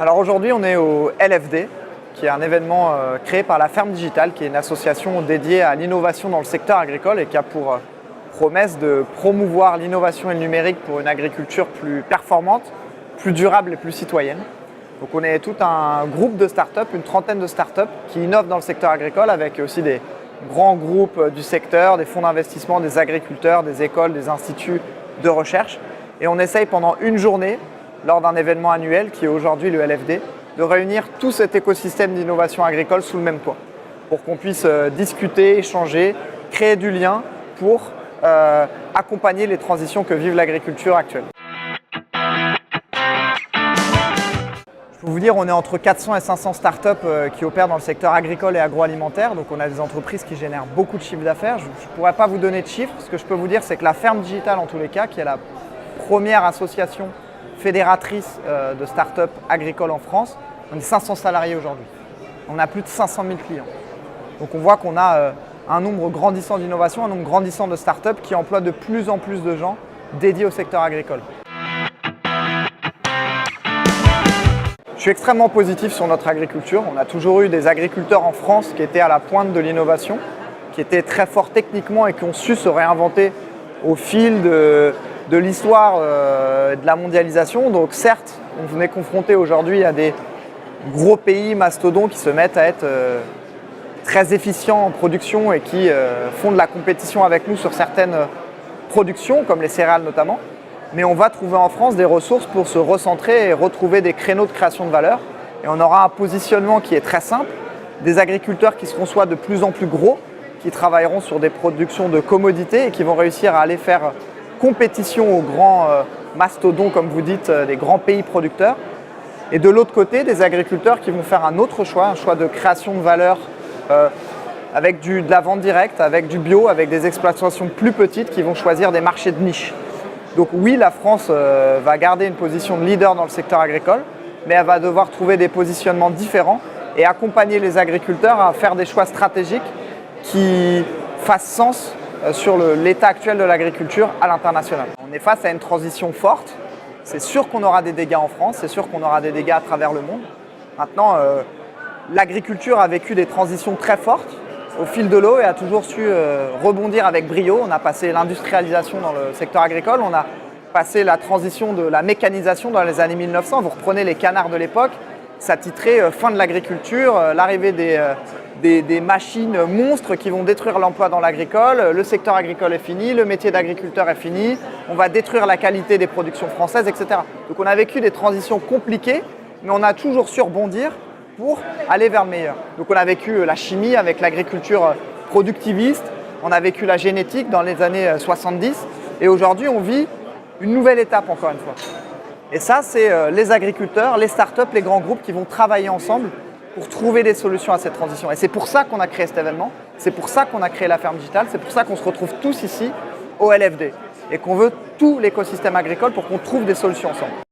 Alors aujourd'hui, on est au LFD, qui est un événement créé par la Ferme Digitale, qui est une association dédiée à l'innovation dans le secteur agricole et qui a pour promesse de promouvoir l'innovation et le numérique pour une agriculture plus performante, plus durable et plus citoyenne. Donc on est tout un groupe de startups, une trentaine de startups qui innovent dans le secteur agricole avec aussi des grands groupes du secteur, des fonds d'investissement, des agriculteurs, des écoles, des instituts de recherche. Et on essaye pendant une journée, lors d'un événement annuel qui est aujourd'hui le LFD, de réunir tout cet écosystème d'innovation agricole sous le même toit pour qu'on puisse discuter, échanger, créer du lien pour accompagner les transitions que vive l'agriculture actuelle. Je peux vous dire, on est entre 400 et 500 startups qui opèrent dans le secteur agricole et agroalimentaire. Donc on a des entreprises qui génèrent beaucoup de chiffres d'affaires. Je ne pourrais pas vous donner de chiffres. Ce que je peux vous dire, c'est que la Ferme Digitale, en tous les cas, qui est la première association fédératrice de startups agricoles en France, on est 500 salariés aujourd'hui. On a plus de 500 000 clients. Donc on voit qu'on a un nombre grandissant d'innovations, un nombre grandissant de startups qui emploient de plus en plus de gens dédiés au secteur agricole. Je suis extrêmement positif sur notre agriculture. On a toujours eu des agriculteurs en France qui étaient à la pointe de l'innovation, qui étaient très forts techniquement et qui ont su se réinventer au fil de l'histoire de la mondialisation. Donc certes, on est confronté aujourd'hui à des gros pays mastodons qui se mettent à être très efficients en production et qui font de la compétition avec nous sur certaines productions, comme les céréales notamment. Mais on va trouver en France des ressources pour se recentrer et retrouver des créneaux de création de valeur. Et on aura un positionnement qui est très simple, des agriculteurs qui seront soit de plus en plus gros, qui travailleront sur des productions de commodités et qui vont réussir à aller faire compétition aux grands mastodons, comme vous dites, des grands pays producteurs. Et de l'autre côté, des agriculteurs qui vont faire un autre choix, un choix de création de valeur avec de la vente directe, avec du bio, avec des exploitations plus petites qui vont choisir des marchés de niche. Donc oui, la France va garder une position de leader dans le secteur agricole, mais elle va devoir trouver des positionnements différents et accompagner les agriculteurs à faire des choix stratégiques qui fassent sens sur l'état actuel de l'agriculture à l'international. On est face à une transition forte. C'est sûr qu'on aura des dégâts en France, c'est sûr qu'on aura des dégâts à travers le monde. Maintenant, l'agriculture a vécu des transitions très fortes au fil de l'eau et a toujours su rebondir avec brio. On a passé l'industrialisation dans le secteur agricole, on a passé la transition de la mécanisation dans les années 1900. Vous reprenez les canards de l'époque, ça titrait fin de l'agriculture, l'arrivée des machines monstres qui vont détruire l'emploi dans l'agricole, le secteur agricole est fini, le métier d'agriculteur est fini, on va détruire la qualité des productions françaises, etc. Donc on a vécu des transitions compliquées, mais on a toujours su rebondir pour aller vers le meilleur. Donc on a vécu la chimie avec l'agriculture productiviste, on a vécu la génétique dans les années 70 et aujourd'hui on vit une nouvelle étape encore une fois. Et ça c'est les agriculteurs, les startups, les grands groupes qui vont travailler ensemble pour trouver des solutions à cette transition. Et c'est pour ça qu'on a créé cet événement, c'est pour ça qu'on a créé la Ferme Digitale, c'est pour ça qu'on se retrouve tous ici au LFD et qu'on veut tout l'écosystème agricole pour qu'on trouve des solutions ensemble.